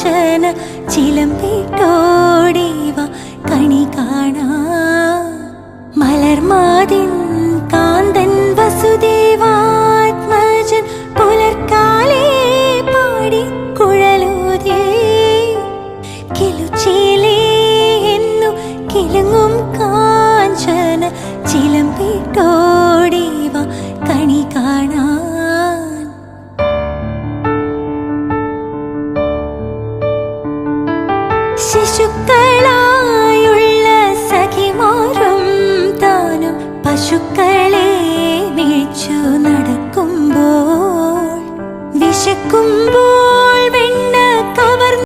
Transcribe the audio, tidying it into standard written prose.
കാഞ്ചന ചിലമ്പിട്ടോടിവ കണി കാണാ മലർമാതിൻ കാന്തൻ വസുദേവാത്മജൻ പുലർക്കാലേ പാടി കുഴലൂതേ കിലുച്ചിലേ എന്നു കിലുങ്ങും കാഞ്ചന ചിലമ്പിട്ടോടിവ കണി കാണാൻ ശിശുക്കള